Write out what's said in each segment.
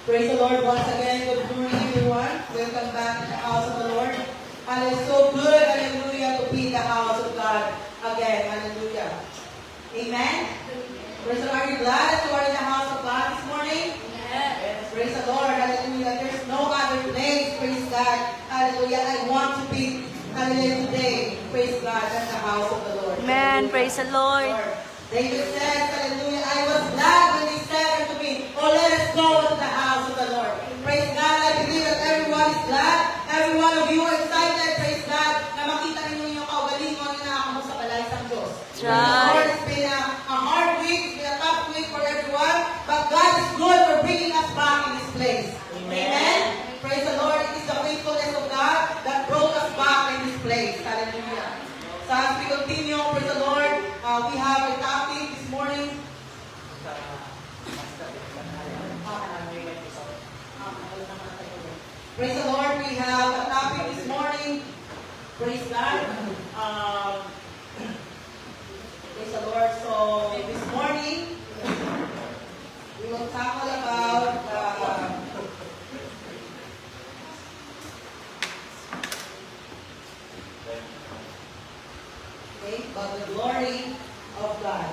Praise the Lord once again. Good morning, everyone. Welcome back to the house of the Lord. And it's so good, hallelujah, to be in the house of God again. Hallelujah. Amen. Praise the Lord. Are you glad that you are in the house of God this morning? Yes. Praise the Lord. Hallelujah. There's no other place. Praise God. Hallelujah. I want to be, hallelujah, today. Praise God. That's the house of the Lord. Amen. Hallelujah. Praise the Lord. David says, hallelujah, I was glad when he said unto me, oh, let us go to the house of the Lord. Praise God. I believe that everyone is glad. Every one of you are excited. Praise God. Na makita ninyo yung kaugalingon na ako sa balay ng Diyos. Right. It's been a hard week. It's been a tough week for everyone. But God is good for bringing us back in this place. Amen. Praise the Lord. It is the faithfulness of God that brought us back in this place. Hallelujah. So as we continue, praise the Lord, we have a topic this morning. Praise the Lord, we have a topic this morning. Praise God. Praise the Lord. So this morning, we will tackle about about the glory of God.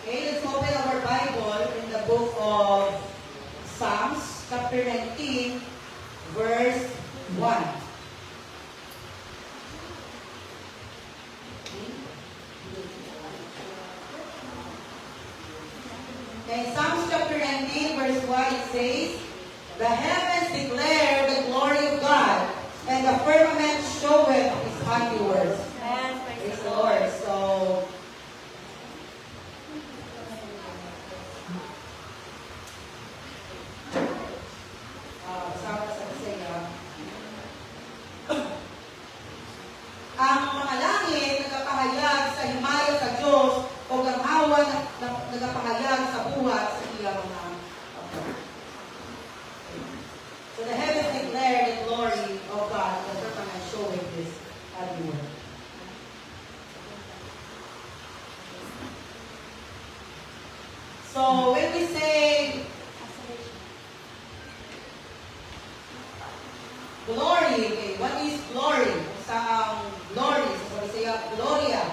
Okay, let's open our Bible in the book of Psalms, chapter 19, verse 1. In Psalms chapter 19, verse 1, it says, the heavens declare the glory of God, and the firmament showeth his handiworks. Amen. Praise the Lord. So, ang mga langit nagapahayag sa himaya sa Diyos o ang awan nagapahayag sa buhat sa iyang mga apo. So the heavens declare the glory of God, and the firmament showing His handiwork. So when we say glory, okay, what is glory? Sa glory, so we say gloria.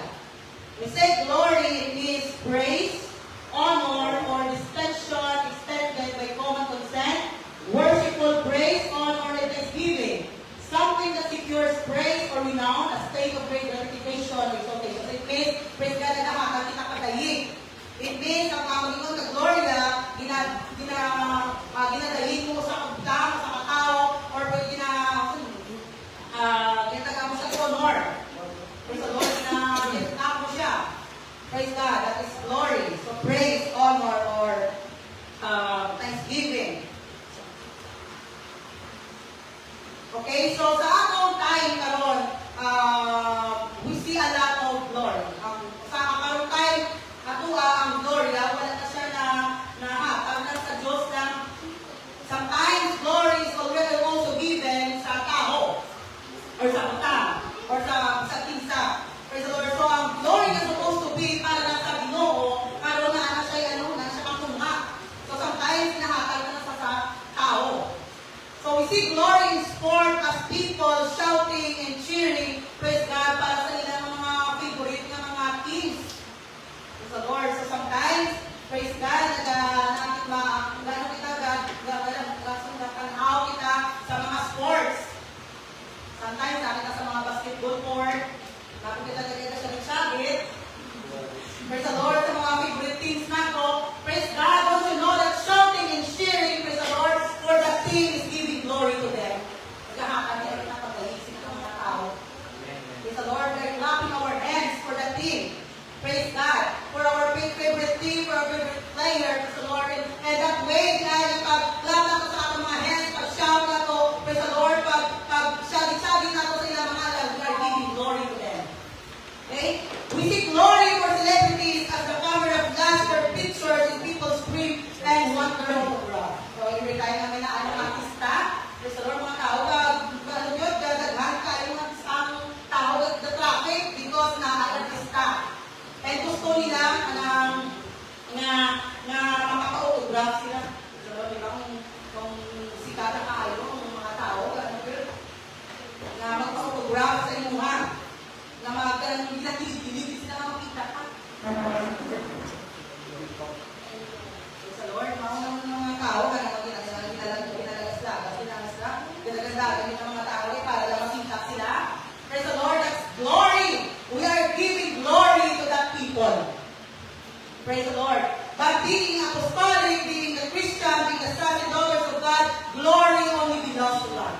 We say glory, it means praise, honor, or distinction extended by common consent, worshipful praise, honor, and thanksgiving. Something that secures praise or renown, a state of great gratification or exaltation. So it means, praise God na nakakakita kadayin. It means, ang mga ka gloria, ginadayin mo sa kagdang, sa katao, or ginataga mo sa honor. Praise the Lord, ginataga mo siya. Praise God, that is glory. So praise, honor, or thanksgiving. Okay, so sa atong time karon, we see a lot of glory. Sa karong time, ang gloria, wala na siya na hatag sa Diyos lang. Sometimes glory is already also given sa tao, or sa utang, or sa kinsa. Praise the Lord. So ang glory is supposed to be para lang sa Ginoo, karon na siya katunga. So sometimes nahatag na sa tao. So we see glory in sport as people shouting and cheering, praise God, para sa ilang mga favorite na mga teams. Praise the Lord. So sometimes, praise God, gano'n kita, nakanhaw kita sa mga sports. Sometimes, nakita sa mga basketball court, nakita sa nagsabit. Praise the Lord, sa mga favorite teams na to. Praise God, don't you know that shouting and cheering, praise the Lord, for the team is giving glory to them. Naghahakan niya rin ang pag-iisip ng mga tao. Praise the Lord, we're clapping our hands for the team. Praise God, for our favorite team, for our favorite player, praise the Lord. And that way, pag-clap na to sa ating mga hands, pag-shout na to, praise the Lord, pag-sabi na to sa ilang mga alam, we are giving glory to them. Okay? We see glory for celebrities as the cover of glass for pictures in people's scream and wonder of God. So, every time namin na artista, praise the Lord, mga tao, daghan ka, yung mga tao, na magkaroon ng gilit-gilit sila na makita ka. Sa Lord, mauna ng mga tao, kaya ginaganda ng mga tao para lang makita sila. Praise the Lord, that's glory. We are giving glory to that people. Praise the Lord. But being apostolic, being a Christian, being the sons and daughters of God, glory only belongs to God.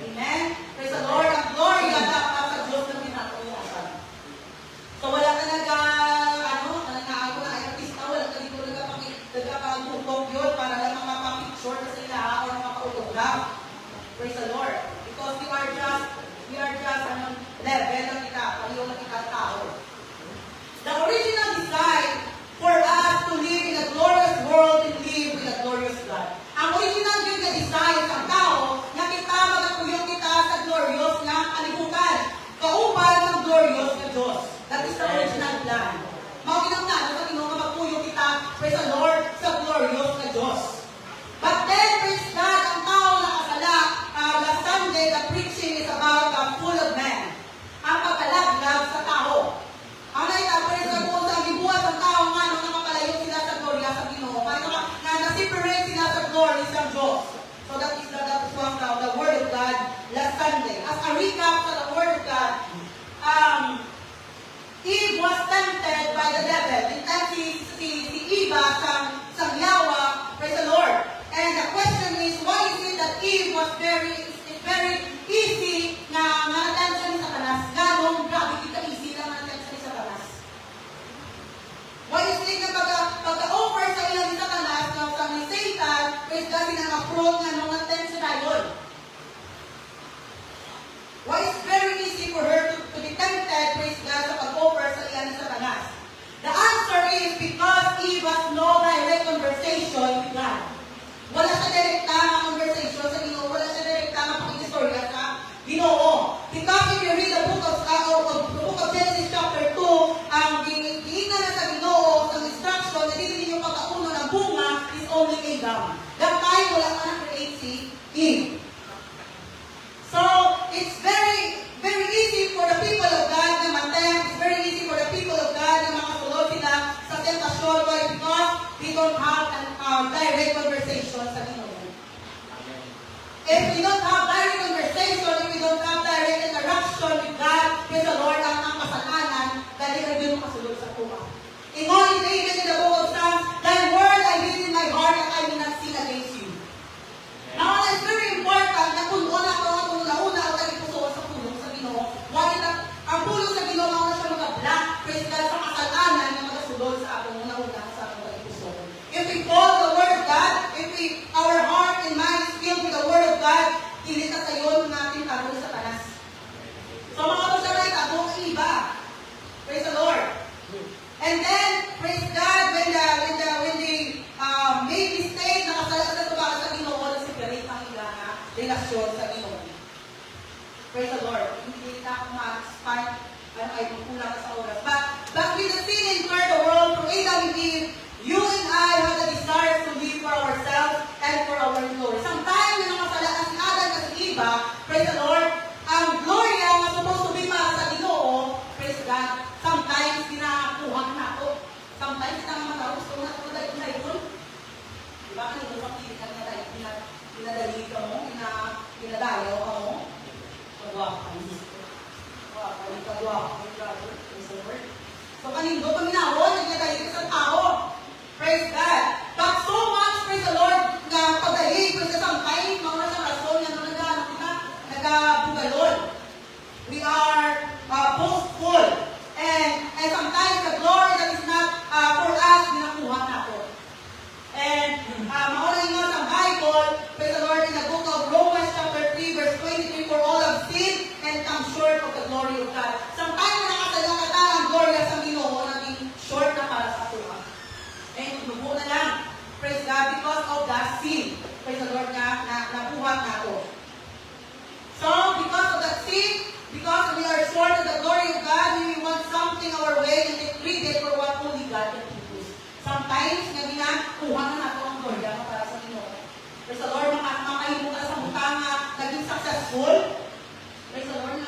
Amen. Praise the Lord. Ang glory at sa Diyos na pinatutunan. So wala ka nag-aago na ay artista, wala ka dito nagpapagbutok yun para lang makapapicture sa sila o makapa-autograph. Praise the Lord. Because we are just level na kita, paliw na kita tao. The original design for us to live in a glorious world and live with a glorious God. Ang original din na design sa tao, na kita magkakuyong kita sa glorious na kalibutan. Kaupal ng glorious na Diyos. That is the original plan. Maginang na, sa Pinoon na magkuyong kita, praise the Lord, sa glorious na Diyos. But then, praise God, ang tao nakasala, last Sunday, the preaching is about full of man. Ang pagkalaglag sa tao. Ang naitapres na kung sa bibuhat ng tao nga nung nakapalayo sila sa gloria sa Ginoo. Kaya na nasiparate sila sa glory sa Diyos. So that is the Word of God last Sunday. As a recap sa the Word of God, Eve was tempted by the devil. Si Eva sa Yawa, praise the Lord. And the question is, why is it that Eve was very easy na na-attention ni Satanas? Ganong grabe kita easy na na-attention ni Satanas. Why is it na pagka-offer sa ilang ni Satanas sa ni Satan, praise God, sinang-approve nga nung attention na yun? Why is it very easy for her to be tempted, praise God, sa pag-offer sa ilang ni Satanas? The answer is because Eve has no direct conversation with God. Wala siya direkta na conversation sa Ginoo, wala siya direkta na pakikistorya sa Ginoo. Because if you read the book of Genesis chapter 2, ang giingnan na sa Ginoo, sa instruction, na dito ninyo pagkauno ng bunga is only Adam. That time, wala ka na-create si Eve. So, it's very, very easy for the people of God na matempt. It's very easy for the people of God na makasulod sila sa tentasyon. Why? Because we don't have direct conversation sa Ginoo. If we don't have direct conversation, if we don't have direct interaction with God, with the Lord, ang kasalanan, dahil kayo yung makasulod sa tuwa. In all David in the book of Psalms, thy word I hid in my heart that I will not sin against you. Now, it's very important na kung una ang talipuso sa pulong sa Ginoo. Why na ang pulong sa Ginoo na siya mag-block, praise God, sa kasalanan na magasulod sa atong una sa atong talipuso. If we follow the Word of God, our heart and mind is filled with the Word of God, hindi sa sayon natin tarong sa tanas. So mga kapatid, ay tarong ang iba. Praise the Lord. And then, praise God, when they made mistake, nakasala sa tubakan sa Ginoo, nasiparate ang iba na relasyon sa Ginoo. Praise the Lord. Hindi na ako ma-expand, ay kukulang sa oras. But with the sin entered the world through Adam and Eve, you and I have the desire to live for ourselves and for our glory. Sometimes, yung nakasalaan si Adam at si Eva, praise the Lord, ang gloria na supposed to be para sa Ginoo, praise God, sometimes ginakuha na ako. Sometimes, kita naman ako, gusto mo na ito dahil na yun. Diba? Kanino makikita ka na dahil pinadali ka mo, pinadayaw ka mo. So, kanino paminawon, nagdadali ka sa tao. Praise God. But so much, praise the Lord, na pagdali, praise the sometimes, mga nasa rason na nagbugalon. We are boastful. And sometimes the glory that is not for us, ginakuha na ako. And mauna nga sa Bible, praise the Lord, in the book of Romans chapter 3, verse 23, for all have sinned and come short of the glory of God. Sometimes nakasala ang glory sa Ginoo, naging short na para sa tuwa. And lubo na lang, praise God, because of the sin. Praise the Lord na nabuhat na ako. So, because of that sin, because we are short of the glory of God, we want something our way and treat it for what only God can do. Sometimes, kuha na nato ang glory para sa Ginoo. Praise the Lord, makahimo ka sa butanga, naging successful. Praise the Lord,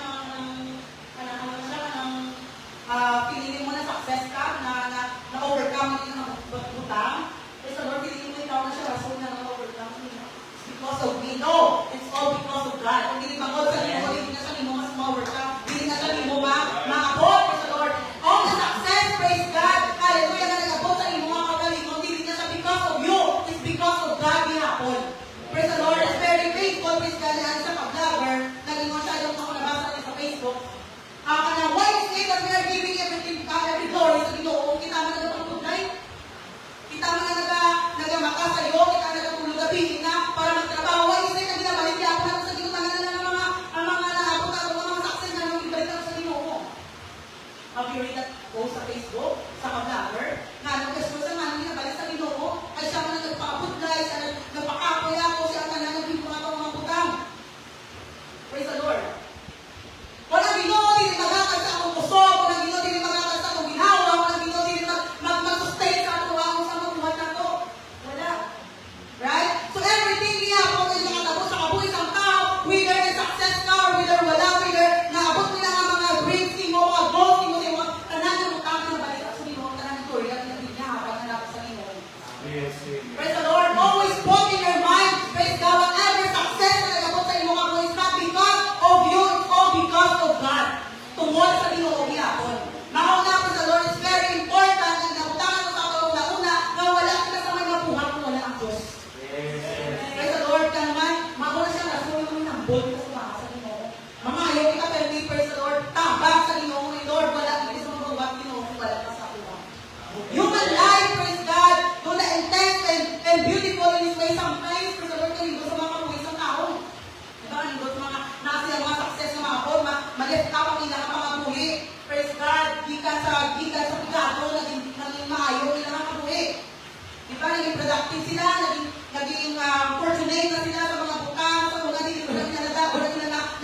active sila, naging fortunate na sila sa mga butang, sa mga hindi ko na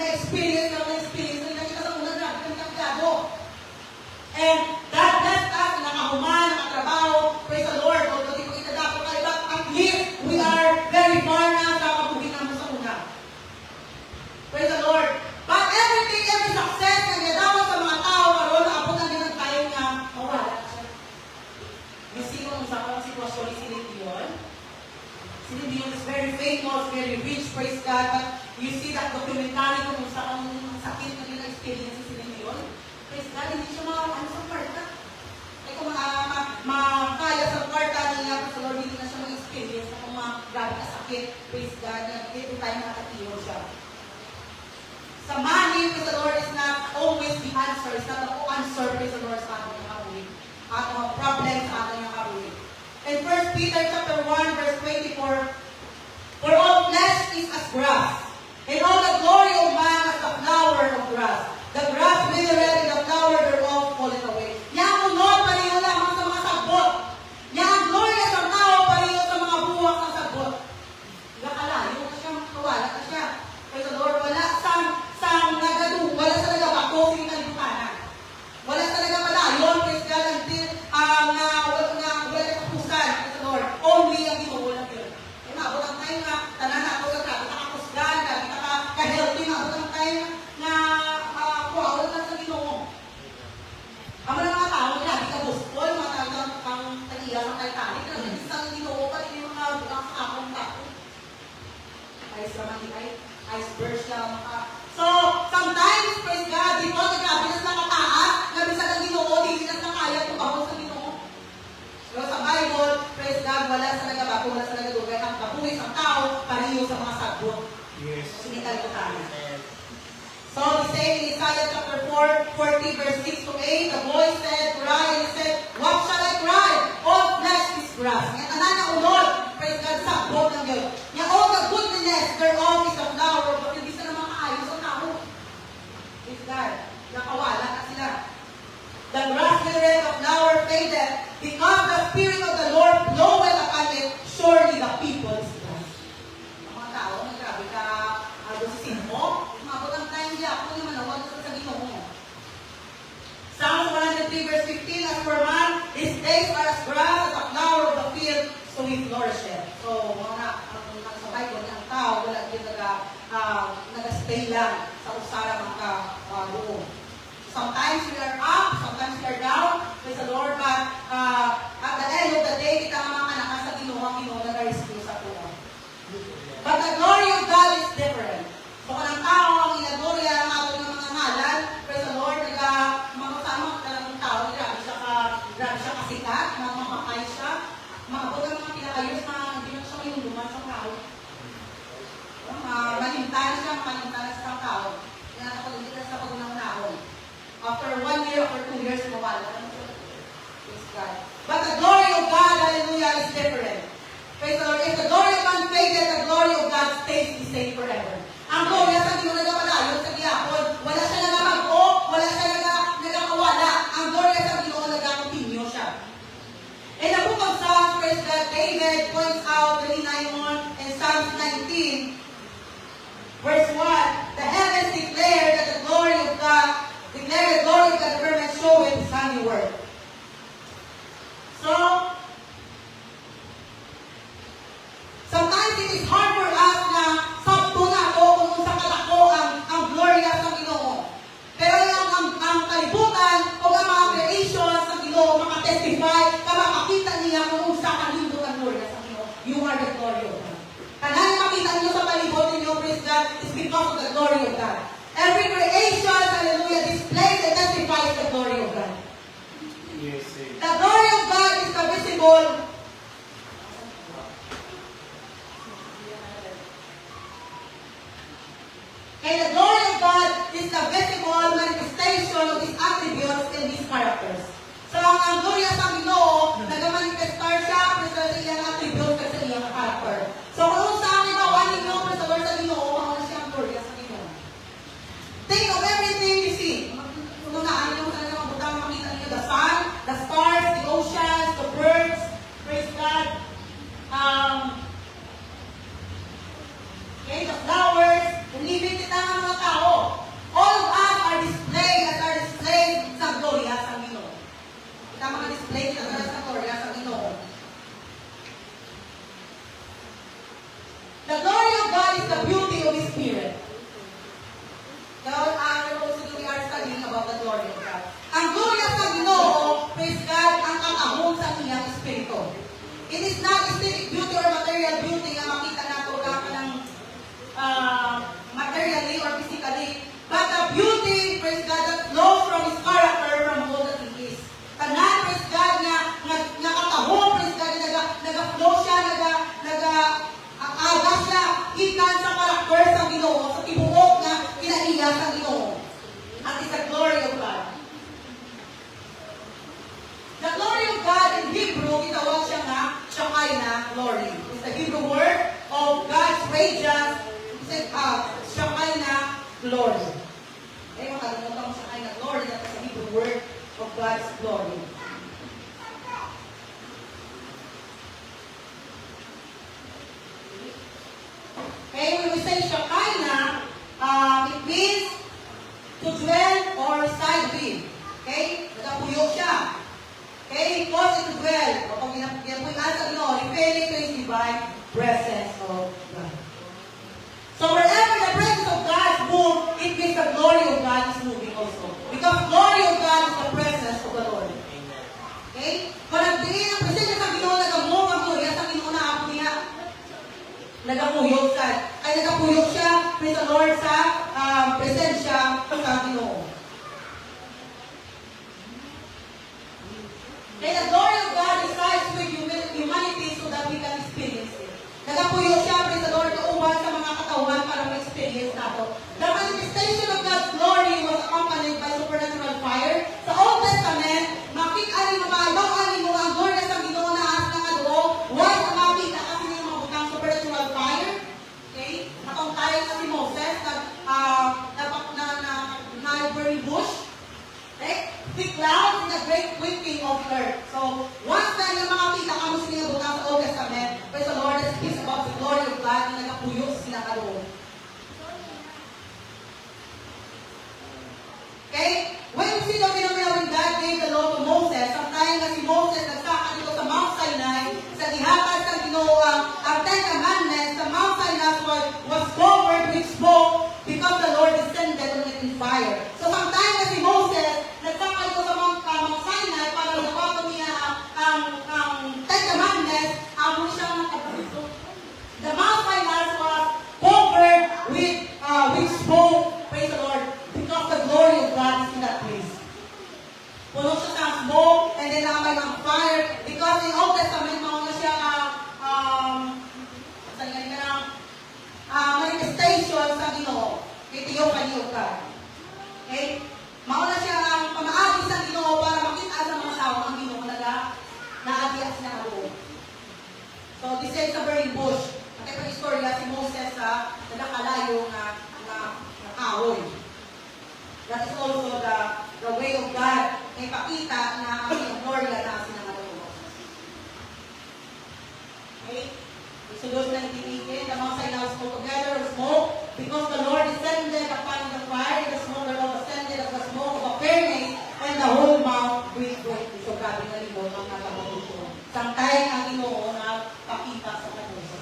na-experience nila kita sa una, grabe kami kakyado. And God blessed us, nakahuman, nakatrabaho, praise the Lord, although di ko itadako kayo, but at least we are very far na sa kabugin naman sa una. Praise the Lord. But every success na nadawa sa mga tao, karoon na abot na din ang tayo nga, mawala ka siya. Yung sino ang sa sitwasyon ni Celine Dion? Celine Dion is very famous, very rich, praise God, but you see that documentary kung saan sakit na din experience si Celine Dion. Praise God, hindi siya sa kwarta. Ay kung makaya sa kwarta niya, sa Lord, hindi na siya mag-experience na kung grabe ka sakit, praise God, na dito tayo nakatiyo siya. Sa money, praise the Lord, is not always the answer. It's not the answer, praise the Lord, sa ating kabuhi. At mga problems sa ating kabuhi. In 1 Peter chapter 1, verse 24, for all flesh is as grass, and all the glory of man as the flower of grass. The grass withereth, and the flower thereof falleth away. Yang unod, pariho lamang sa mga sagbot. Yang ang glory sa tao, pariho sa mga buwak ng sagbot. Nakalayo ka siya, makawala ka siya. Praise the Lord, wala wala sa nagabako sa kalibutan. Wala sa nagapalayon, praise God, until wala kapusan, praise the Lord. Only ang Ginoo lang yun. Kaya maabot ang tayo nga, tanan na ako sa grabe, nakakusgan, grabe ka-healthy, maabot ang tayo na kuwawala lang sa Ginoo. Ang mga tao, grabe ka buspol, mga tao kang taliya ng Titanic, grabe isang Ginoo pa, hindi mga bulang sa akong tako. Iceberg siya, So, sometimes, praise God, dito, nagkabi na sa nakataas, nabisag ang Ginoo, hindi na sa kaya, tumahon sa Ginoo. Pero sa Bible, praise God, wala sa nagabako, wala sa nagadugay, ang kapulis ang tao, pariyo sa mga sagbot. Yes. Sinital ko tayo. So, we say in Isaiah chapter 4, 40, verse 6 to 8, the boy said, cry, and he said, what shall I cry? All flesh is grass. Ngayon, anan na unod, praise God, sagbot ng Diyos. Ngayon, all the goodness thereof is a flower, but hindi sa naman kaayos ang tao. Praise God, nakawala ka sila. The grass withereth, the flower fadeth, because the Spirit of the Lord bloweth upon it, surely the people is grass. Ang mga tao, grabe ka, dosin mo, mabot ang time niya, ako naman nawag sa Ginoo. Psalms 103 verse 15, as for man, his days are as grass, as a flower of the field, so he flourisheth. So, ang sa Bible, ang tao, wala din nag-stay lang sa usara mga doon. Sometimes we are up, sometimes we are down, praise the Lord, but at the end of the day, kita mga kanakas sa Ginoo nag-rescue sa tuwa. But the glory of God is different. So, kung ang tao, ang inagorya, ang ato ng mga ngalan, praise the Lord, mga tao, grabe siya kasikat, mamapakay siya, makabot ang mga pinakayos na hindi na siya may huluman sa tao. Malimtan siya sa tao. Kaya nakapagod sa pagunang-naon. After 1 year, after 2 years, mawala na siya. Praise God. But the glory of God, hallelujah, is different. Praise the Lord. If the glory of man faded, the glory of God stays the same forever. Ang glory sa Ginoo nagapalayon sa gihapon, wala siya nagamago, wala siya nagakawala. Ang glory sa Ginoo nagakontinue siya. In the book of Psalms, praise God, David points out the Ninaimon in Psalms 19, verse 1, the heavens declare that the glory of God, the glory of God, the firmament showeth his handiwork. So, sometimes it is hard for us na sabto na ito kung sa kalako ang gloria sa Ginoo. Pero ang kalibutan o ang mga creations sa Ginoo makatestify, makakita niya kung sa kalindot ang gloria sa Ginoo. You are the glory of God. Kanang makita niyo sa palibot ninyo, praise God, is because of the glory of God. Every creation, hallelujah, displays and testifies the glory of God. Yes, the glory of God is the visible. And the glory of God is the visible manifestation of His attributes and His characters. So, ang gloria sa Ginoo, nag-manifestar siya sa iyang attributes at sa iyang character. So, kung sa amin, mawan ninyo sa Lord sa Ginoo, mawan siya ang gloria sa Ginoo. Think God's glory. Okay, when we say Shekinah, it means to dwell or reside with. Okay? Nagapuyok siya. Okay? It causes to dwell. O kung ginapuyan sa Ginoo, referring to His divine presence of God. So wherever the presence of God moves, it means the glory of God is moving also. Because glory of God is the presence of the Lord. Okay? Kung nagdiin ang presensya sa Ginoo, nag-move ang glory sa Ginoo na ako niya. Nagapuyok siya. Ay nagapuyok siya, praise the Lord, sa presensya sa Ginoo. Then the glory of God resides with humanity so that we can experience it. Nagapuyok siya, praise the Lord, kauban sa mga katawan para ma-experience nato. The manifestation of God's glory was accompanied by supernatural fire. Sa Old Testament, makita rin mga ibang mo ang glory sa Ginoo na as nga doon, was makita kasi ng mga butang supernatural fire. Okay? Atong tayo sa si Moses, na burning bush. Okay? Thick clouds and a great whipping of earth. So, once na yung mga kita kamo sila butang sa Old Testament, praise the Lord, it speaks about the glory of God na nagapuyok sila karoon. Okay? When we see the phenomenon when God gave the law to Moses, sometimes na si Moses nagsaka dito sa Mount Sinai, sa ihatag sa Ginoo ang Ten Commandments, the Mount Sinai was covered with smoke because the Lord descended on it in fire. So sometimes na si Moses nagsaka dito sa Mount Sinai para nagawa niya ang Ten Commandments, ang siyang the Mount Sinai was covered with smoke, praise the Lord, because the glory of God is in that place. Puno siya sa smoke, and then nakabay ng fire, because in Old Testament, mauna siya manifestation sa Ginoo. Itiyo kaniyog ka. Okay? Mauna siya ang pamaagi sa Ginoo para makita sa mga tao ang Ginoo naagiyas niya ka doon. So, this is a burning bush. At ito istorya si Moses sa nagakalayo na kahoy. That is also the way of God na ipakita na ang glory na sinangalulo. Okay? Sunod na nagtitigil, the Mount Sinai was put together with smoke because the Lord descended upon the fire, the smoke, the Lord ascended as the smoke of a furnace, and the whole mount breathed with it. So, grabe na libon ang nagkabaluto. Samtay ang Ginoo na pakita sa kanila.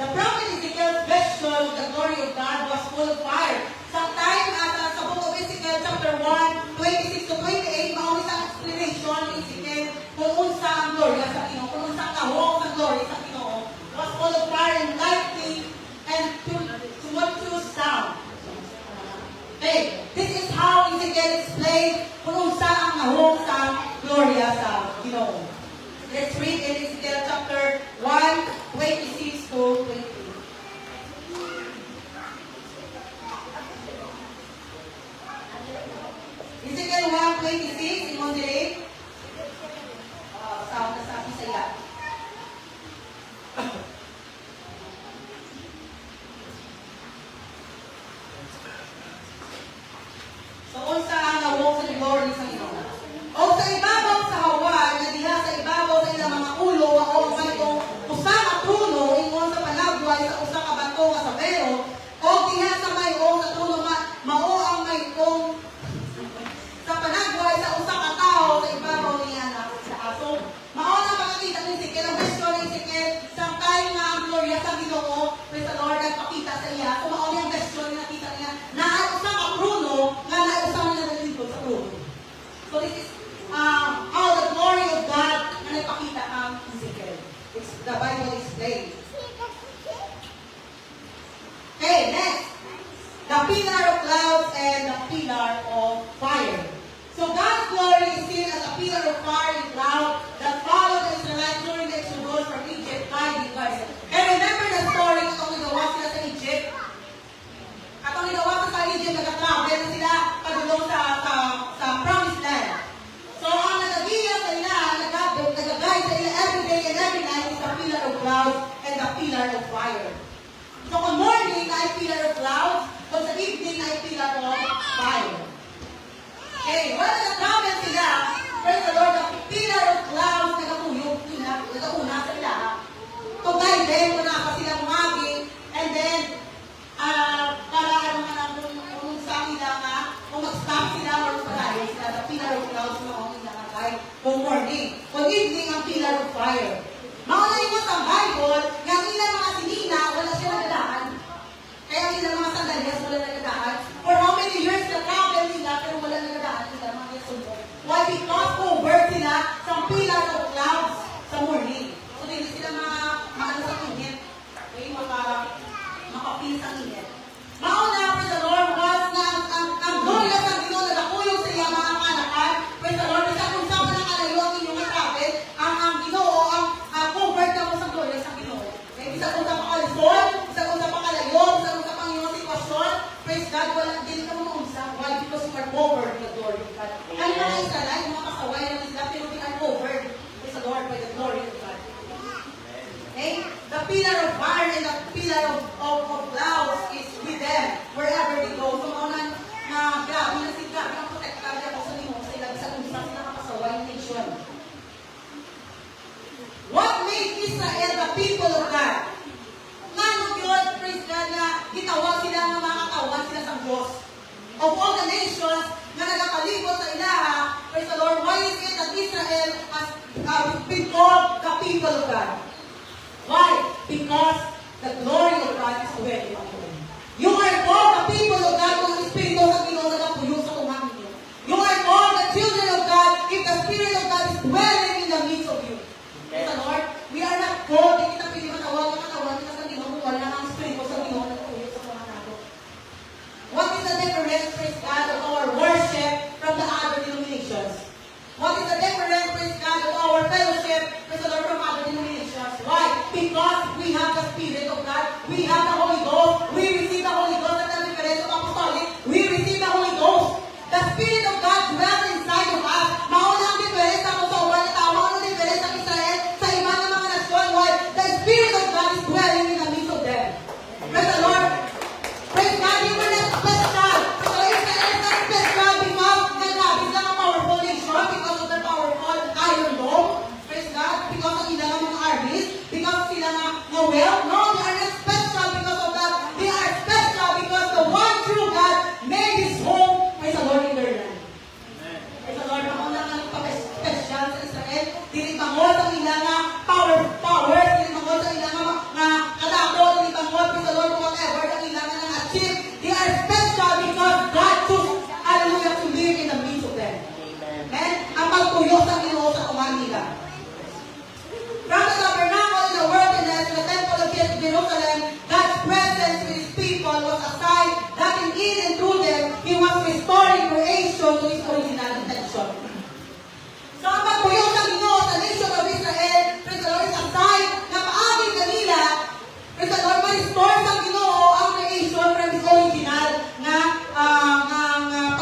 The prophet Ezekiel's vision of the glory of God was full of fire. Sometime sa book of Ezekiel chapter 1, 26 to 28, mauna sa explanation ni Ezekiel kung unsa ang glory sa Ginoo, kung unsa ang kahong sa glory sa Ginoo, was full of fire and lightning and tumultuous sound. Okay, this is how Ezekiel explained kung unsa ang kahong sa glory sa Ginoo. Let's read in Ezekiel chapter 1, 26 to 28. Ezekiel 1:26 in Monterey. Sound na sa Bisaya. So, unsa ang nawong sa glory sa Ginoo? O sa ibabaw sa Hawaii, na diha sa ibabaw sa ilang mga ulo, o mayroong usa ka truno, ingon sa panagway sa usa ka bato nga sabero, o diha sa mayroong sa truno mao ang mayroong sa panagway sa usa ka tao sa ibabaw niya na sa aso. Mao na pakita ni Ezekiel, ang vision ni Ezekiel, sa tayo nga ang gloria sa Ginoo, praise the Lord, nagpakita sa iya. Kung mao niyang vision na nakita niya, na ang usa ka truno, nga na usa niya nalilingkod sa truno. So this is how the glory of God na nagpakita ang Ezekiel. The Bible explains. Okay, next. The pillar of clouds and the pillar of fire. So God's glory is seen as a pillar of fire and cloud that followed the Israelites during the exodus from Egypt, guiding God. And remember the story itong nagawa sila sa Egypt? Atong nagawa sa Egypt, nag-travel na sila padulong sa promised land. So ang nagagiya sa ila, nag-guide sa ila every day and every night is the pillar of clouds and the pillar of fire. So on morning ay pillar of clouds, on sa evening ay pillar of fire. Okay, wala nag-travel sila. Praise the Lord, the pillar of clouds nagkatuyog sila, nagkauna sa ila. To guide them kung naka sila umagi. And then, para ano nga lang kung sa kanila nga, kung mag-stop sila or palayo sila, the pillar of clouds na kung nila guide kung morning. Kung evening, ang pillar of fire. Mauna yung sa Bible, nga ilang mga sinina, wala siya nagdaan. Kaya ilang mga sandalias, wala nagdaan. For how many years na travel nila, pero wala nagdaan nila mga yasunod. Why? Because over sila sa pillar of clouds sa morning. So, hindi sila maano sa init. Okay, makapil sa init. Mauna, praise the Lord, was na ang glorious ng Ginoo na nakuyog sa iya mga kanakan. Praise the Lord, isa kung saan na kalayo ang inyong travel, ang Ginoo, ang covered ka mo sa glorious ng Ginoo. Okay, isa kung saan pakalisod, isa kung saan pakalayo, isa kung saan pang inyong sitwasyon. Praise God, walang din ka mo maunsa. Why? Because you are covered with the glory of God. Ang mga Israelite, yung mga kasaway ng Islam, pero they are covered, praise the Lord, by the glory of God. Okay? The pillar of fire and the pillar of clouds is with them wherever they go. So, mauna na grabe na sila, ang protektar niya ako sa limong sa ilang isang kung saan nakapasaway ng nation. What made Israel the people of God? Ngano yun, praise God, na gitawag sila ng mga katawan sila sa Diyos. Of all the nations na nagapalibot sa ilaha, praise the Lord, why is it that Israel has been called the people of God? Why? Because the glory of God is dwelling upon them. You are called the people of God kung ang Espiritu sa Ginoo nagapuyog sa kumangin niyo. You are called the children of God if the Spirit of God is dwelling in the midst of you. Praise the Lord. We are not called, hindi kita pwede matawag ng katawan kita sa Ginoo kung wala ang Espiritu sa Ginoo nagapuyog sa kumangin nato. What is the difference, praise God, of our worship from the other denominations? What is the difference, praise God, of our fellowship, praise the Lord, from other denominations? Why? Because we have the Spirit of God. We have the Holy Ghost. We receive the Holy Ghost. That's the difference of apostolic. We receive the Holy Ghost. The Spirit of God dwells inside of us. Mauna ang difference ako sa uwan at tawag. Ano difference ng Israel sa iba ng mga nasyon? Why? The Spirit of God is dwelling in the midst of them. Praise the Lord. Praise God. You were not special. So Israel is not special because nagkabis lang ang powerful nation because of their powerful iron dome. Praise God. Because of ilang mga armies. Because sila nga wealth. No, they are not special because of that. They are special because the one true God made His home. Praise the Lord in their land. Praise the Lord. Mauna nga nagpa-special sa Israel. Dili bangod ang ilang power. Dili bangod ang ilang kadato. Dili bangod, praise the Lord, whatever ang ilang na-achieve. They are special because God chose, hallelujah, to live in the midst of them. Amen? Ang pagtuyo sa Ginoo sa kumang nila. From the tabernacle in the wilderness to the temple of Jerusalem, God's presence with His people was a sign that in Eden through them, He was restoring creation to His original intention. So ang pagtuyo sa Ginoo sa nation of Israel, praise the Lord, is a sign na paaging kanila, praise the Lord, ma-restore sa Ginoo ang creation from His original na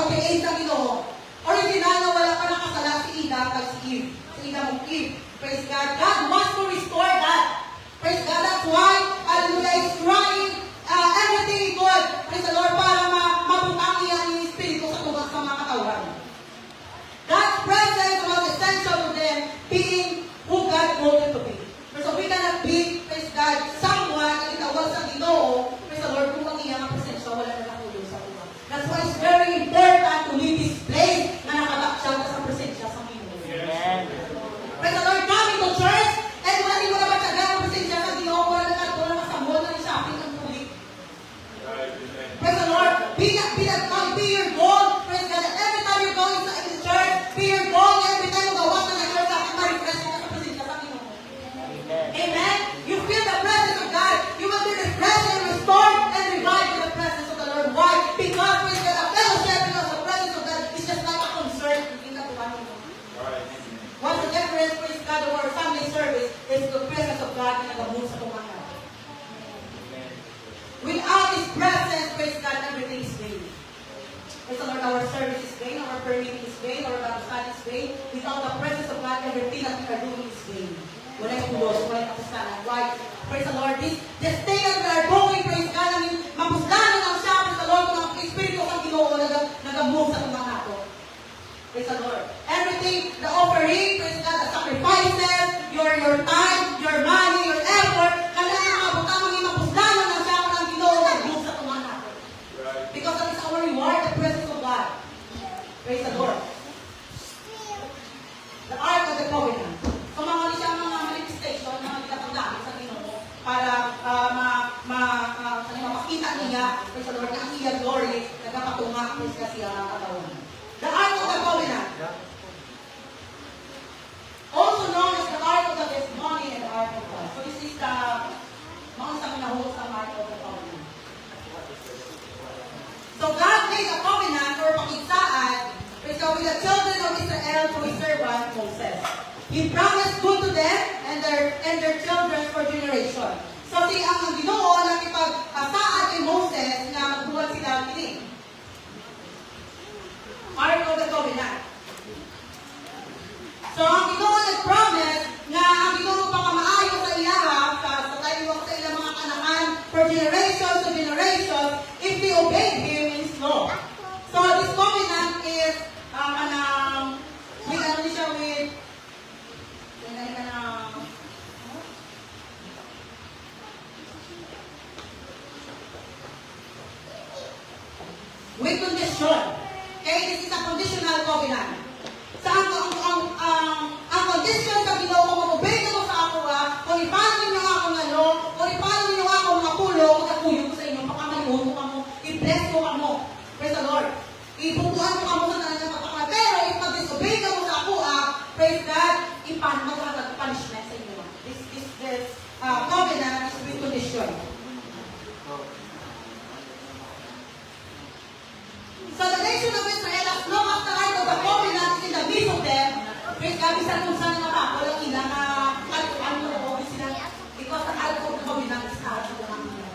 pag-create sa Ginoo. Original na wala pa nakasala si Ida at si Eve. Si Ida mong Eve. Praise God. God wants to restore that. Praise God. That's why, hallelujah, He's trying everything He could. Praise the Lord, para mabutang niya ang Espiritu sa tubag sa mga katawan. God's presence was essential to them being who God called them to be. So we cannot be, praise God, someone na itawag sa Ginoo, praise the Lord, kung ang iyang presensya wala na nakulong sa tubag. That's why it's very important to leave this place na nakabaksyal ka sa presensya sa Ginoo. Amen. Praise the Lord, coming to church, and wala din mo naman sa gano'ng presensya sa Ginoo, wala na katulong na sa mall na ni shopping ang tulig. Praise the Lord, be your goal, praise God, every time you go inside the church, be your goal, every time you go out ng church, ma-refresh ka sa presensya sa Ginoo. Amen? You feel the presence of God, you will be refreshed and restored and revived in the presence of the Lord. Why? Because praise God, a fellowship, because the presence of God is just like a concert in the Tuhan. What's the difference, praise God, of our Sunday service is the presence of God na nag-move sa tumangan. Without His presence, praise God, everything is vain. Praise the Lord, our service is vain, our prayer meeting is vain, our Bible study is vain. Without the presence of God, everything that we are doing is vain. Wala yung ulos, wala yung kapustanan. Why? Praise the Lord, this thing that we are doing, praise God, mapustanan ang siya, praise the Lord, kung ang Espiritu ng Ginoo nag-move sa tumangan nato. Praise ka siya ang katawan. The Ark of the Covenant. Also known as the Ark of the Testimony and the Ark of God. So this is the mga sa minahulog sa Ark of the Covenant. So God made a covenant or pakigsaan with the children of Israel to his servant Moses. He promised good to them and their children for generation. So ang Ginoo nakipag-asaan kay Moses na magbuhat sila kini. Ark of the Covenant. So ang Ginoo nag-promise nga ang Ginoo pakamaayo sa ilaha sa tayo sa ilang mga kanakan for generations to generations if they obey Him in His law. So this covenant is with ano siya with with condition. Okay, this is a conditional covenant. Sa ang condition sa Ginoo kung mag-obey mo sa ako kung ipano ninyo ako ngano, kung ipano ninyo ako mga pulo, magkakuyo ko sa inyo, pakamayon mo kamo, i-bless mo kamo. Praise the Lord. Ibubuan mo kamo sa tanan ng pagkakala. Pero if mag-disobey ka mo sa ako praise God, magkakagat punishment sa inyo. This covenant is with condition. So the nation of Israel, as long as the Ark of the Covenant is in the midst of them, praise God, bisan kung saan nga ba, walang ilang ano mo sila, because the Ark of the Covenant is out of the mga.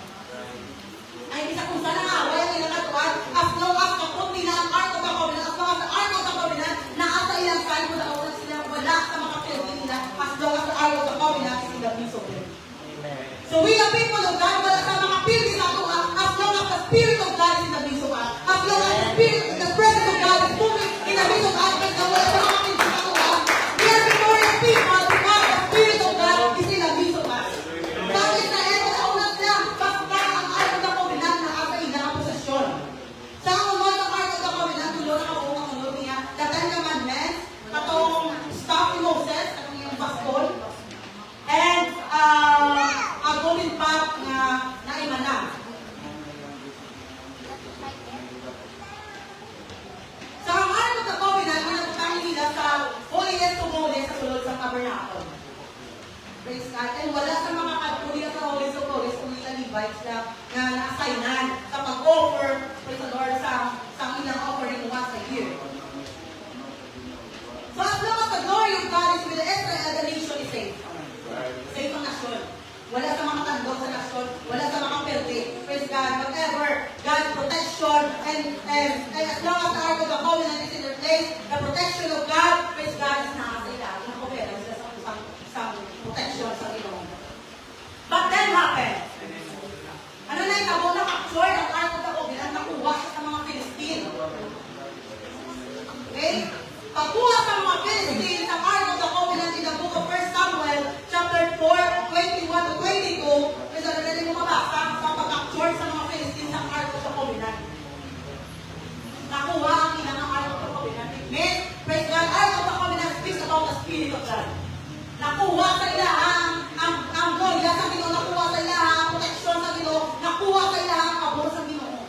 Ay, bisan kung saan nga, walang ilang katuan, as long as kapunti na ang Ark of the Covenant, as long as the Ark of the Covenant, naasa ilang side mo na oras sila, wala sa mga pwede nila, as long as the Ark of the Covenant is in the midst of them. So we the people of God, wala sa mga pwede sa ito, as long as the Spirit of God is in the midst of us, as long as the presence of God is moving in the midst of us, wala sa mga pwede sa ito, we are victorious people because the Spirit of God is in the midst of us. Sa Israel, wala ulat na, basta ang Ark of the Covenant na asa ilang posisyon. Sa unod ng Ark of the Covenant, tulong na ako ang unod niya, the Ten Commandments, katong staff ni Moses, katong yung bastol, and a golden path na naimana. Sa ang Ark of the Covenant, pinagputangin nila sa Holiness to Holies sa sulod sa Tabernacle. Praise God. And wala sa mga katulad sa Holiness to Holies kung nila Levites na na-assignan sa pag-offer, praise the Lord, sa ilang offering once a year. So as long as the glory of God is with Israel, the nation is safe. Safe ang nasyon. Wala sa mga tandog sa nasyon, wala sa mga perte. Praise God. Whatever, God's protection, and as long as the Ark of the Covenant is in their place, the protection of God, praise God, is nakasa ilalim. Nakopera sila sa protection sa Ginoo. But then happened. Ano na yung tabo na capture ng Ark of the Covenant, nakuha sa mga Philistine. Okay? Pagkuha sa mga Philistine, sa Ark of the Covenant in the book of 1 Samuel, chapter 4, 21 to 22, kasi nalagay mo mabasa sa pag-capture sa mga Philistine sa Ark of the Covenant. Nakuha ang ilang Ark of the Covenant. It means, praise God, Ark of the Covenant speaks about the Spirit of God. Nakuha sa ilaha ang gloria sa Ginoo, nakuha sa ilaha ang protection sa Ginoo, nakuha sa ilaha ang pabor sa Ginoo.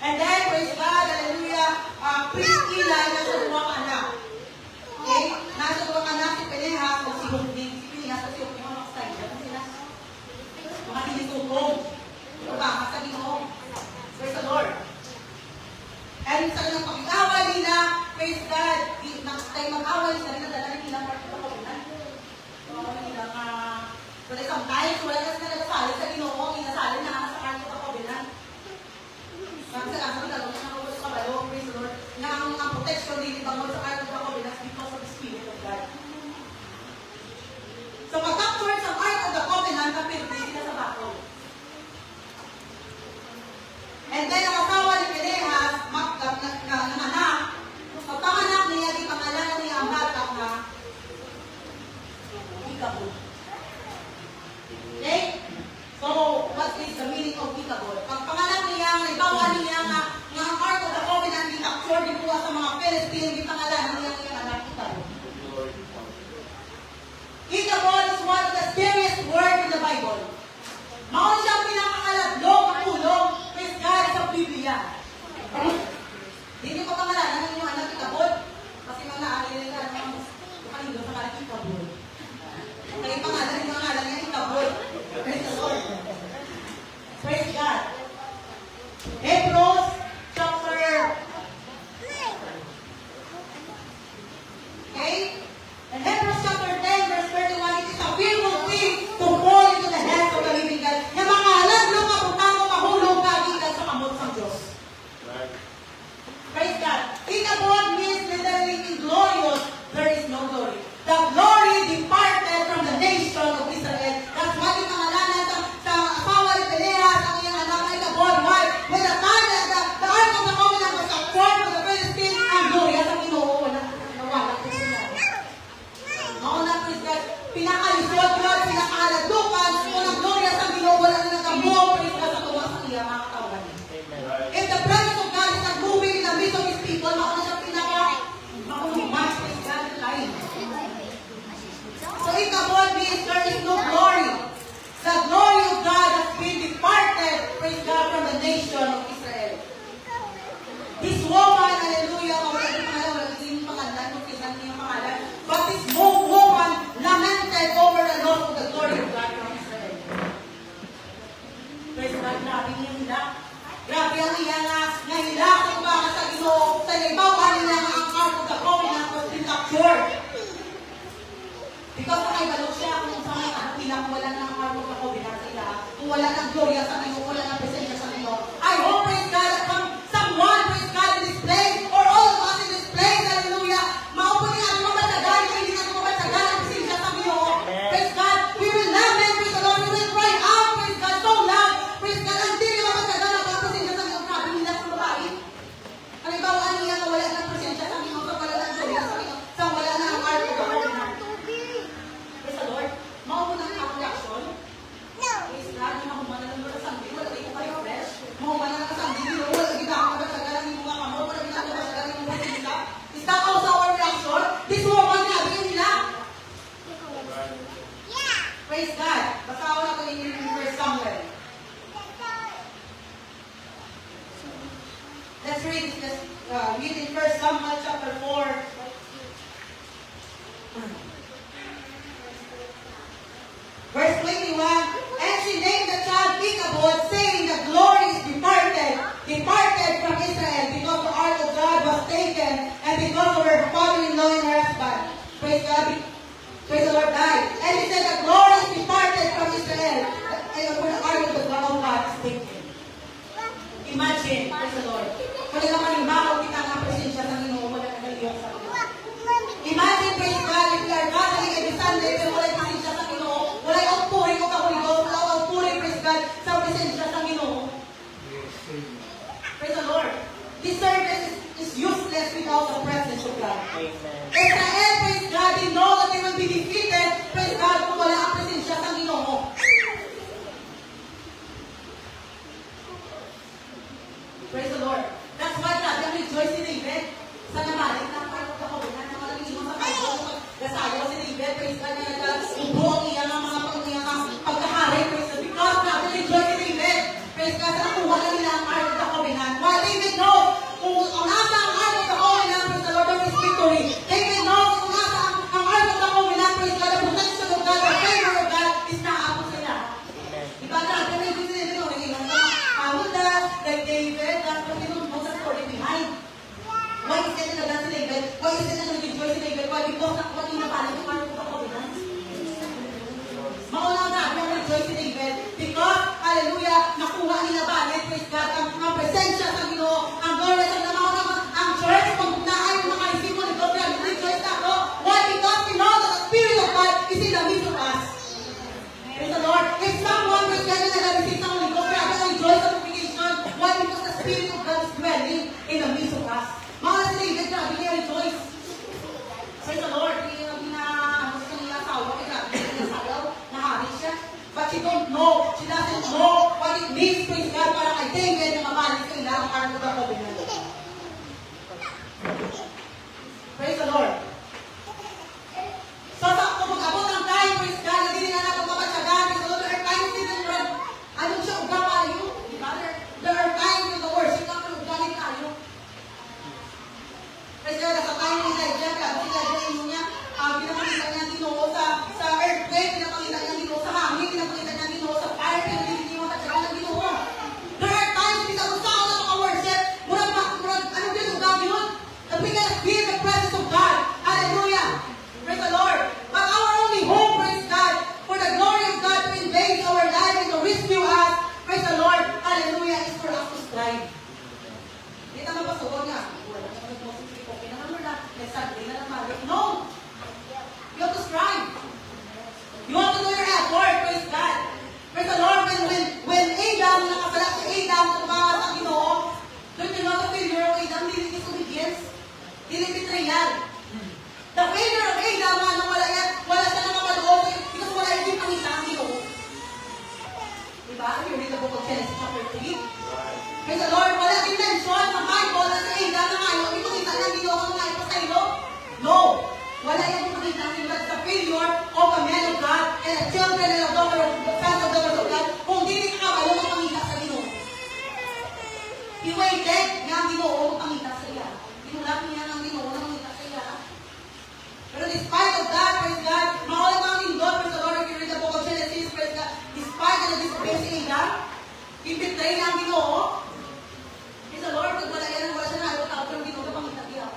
And then, praise God, hallelujah, priest Eli na sa duwang anak. Okay? Nasa duwang anak si Pinehas o si Hofni. Si Pinehas o si Hofni, mga makastay. Dapat sila. Mga tinisukong. Ito ba? Sa Ginoo. Praise the Lord. And sa kanyang pag-away nila, praise God, tayo mag-away sila rin, dala nila part of the covenant. Wala nila but sometimes, wala kasi na nagsasalin sa Ginoo, inasalin na sa part of the covenant. Sabi sa kaso, nagawin na ako sa kabalo, praise the Lord, na ang protection din ibang sa part of the covenant because of the Spirit of God. So, pag-capture sa part of the covenant, napirti sila sa battle. And then, ang asawa ni Pinehas, nanganak, pagpanganak niya, di pangalanan niya ang bata na Ikabod. Okay? So, what is the meaning of Ikabod? Pagpanganak niya, ibawa niya nga ang Ark of the Covenant, di-capture, di buwa sa mga Philistine, di pangalanan niya ang anak Ikabod. Ikabod is one of the scariest words in the Bible. Maon siya pinakakalaglo, kapulong, praise God, Hallelujah. Hindi ko pangalanan ng inyong anak ikabot. Kasi mga alin nila, kanino sa kalit ikabot. Kaya pangalan ng mga alam niya ikabot. Praise the Lord. Praise God. Hebrews chapter 8. And Hebrews chapter 10 verse 31, it is a fearful thing to fall into the hands of the living God. Yung mga alam nung kaputang mo mahulog kagitan sa kamot ng Diyos. Praise God. Ikabot means literally inglorious. There is no glory. The glory departed from the nation of Israel. That's why yung pangalanan sa asawa ni Pelea, sa kanyang anak na ikabot. Why? When the time that the ark of the covenant was absorbed from the Philistines, ang glory sa Ginoo, nawala ko sila. Mauna, praise God, pinakalisod God, pinakahaladukan, unang glory sa Ginoo, wala na nagamo, praise God, sa tuwa sa iya, mga katawan. If the presence of God is not moving in the midst of His people, mauna siya mauna, praise God, life. So ikabot means there is no glory. The glory of God has been departed, praise God, from the nation of Israel. This woman, hallelujah, but this woman lamented over the loss of the glory of God from Israel. Praise God, grabe niyang hila. Grabe ang iya nga hila kung baka sa Ginoo, sa ibabaw nila ang ark of the covenant was been captured. Because nakaibalo siya kung sa mga kanila, kung wala ng ark of the covenant sila, kung wala ng gloria sa Ginoo, wala ng presensya sa Ginoo. I hope, praise God, that someone, praise God, in this place, or all of us in this place, hallelujah, maupo niya ang mabatagan, hindi natin mabatagan ang presensya sa Ginoo. Praise God, we will lament, praise the Lord, we will cry out, praise God, so loud, praise God, until yung mabatagan ang presensya sa Ginoo. Grabe nila sa babae. Halimbawa niya na wala ng presensya sa Ginoo, sa wala ng gloria sa Ginoo, sa wala na ang ark of the covenant. Praise the Lord. Maupo na ang reaction. Praise God, yung mahumana ng mga sandi, wala tayo kayo fresh. Mahumana ng sandi, wala kita ako mabatagan ng mga kamot, wala kita ako mabatagan ng mga sila. Is that also our reaction? This woman nabi yun nila. Praise God. Basta ako na ito in First Samuel. Let's read this. Read in First Samuel chapter 4. Verse 21, and she named the child Ichabod, saying the glory is departed from Israel, because the ark of God was taken, and because of her father-in-law and her husband. Praise God. Praise the Lord, died. And he said the glory is departed from Israel, and for the ark of God is taken. Imagine, praise the Lord. Wala naman yung bakaw kita ng presensya sa Ginoo, wala na naliyong sa Ginoo. Imagine, praise God, if we are Catholic every Sunday, pero wala yung presensya sa Ginoo, wala yung outpouring o kahuligaw, wala yung outpouring, praise God, sa presensya sa Ginoo. Praise the Lord. This service is useless without the presence of God. Israel, praise God, they know that they will be defeated, praise God, kung wala ang presensya sa Ginoo. Praise the Lord. That's why God, I'm rejoicing in David. Sa nabalik na ako ako, na naman ang sa Bible, nasayo si David, praise God, na nag-ubo ang iyang mga pagkahari, praise God, because God, I'm rejoicing in David. Praise God, sa nakuha na nila ang ark of the covenant. While David knows, kung ang nasa ang ark of the covenant, praise the Lord, there is victory. David knows, kung nasa ang ark of the covenant, praise God, the protection of God, the favor of God, is naabot sila. Diba, God, I'm rejoicing in David, like David, that's what we don't know the story behind. Why is it na si David? Why is it na nag-enjoy si David? Why? Because what yung nabalik yung ark of the covenant? Mauna na, nag-enjoy si David. Because, hallelujah, nakuha nila balik, praise God, ang presensya sa Ginoo, ang glory sa Ginoo, ang church, pag-unahan yung mga resibo ni God, nag-enjoy sa ako. Why? Because we know that the Spirit of God is in the midst of us. Praise the Lord. If someone will get in the receive sa Holy Ghost, kaya nag-enjoy sa congregation, why? Because the Spirit of God is dwelling in the midst of us. Mga si David, grabe niya rejoice. Praise the Lord. Hindi niya asawa, grabe niya nasayaw, nahari siya. But she don't know, she doesn't know what it means, praise God, para kay David na mabalik sa ilang ark of the covenant. Praise the Lord. So, kung mag-abot ang time, praise God, hindi nga natin mapatsagan, praise the Lord, there are times in the Lord, anong siya, uga pa yun, there are times in the worship, makita nila sa failure of a man of God and a children and a daughter of sons of daughters of God kung di ka kayo makita sa Ginoo. He waited nga ang Ginoo makita sa iya. Ginulap niya ang Ginoo na makita sa iya. Pero despite of that, praise God, maulit ang lindot, praise the Lord, if you read the book of Genesis, praise God, despite of the disobedience in Adam, ibitray na ang Ginoo. Praise the Lord, kung wala yan, wala siya na, ayaw tao, pero Ginoo na makita niya.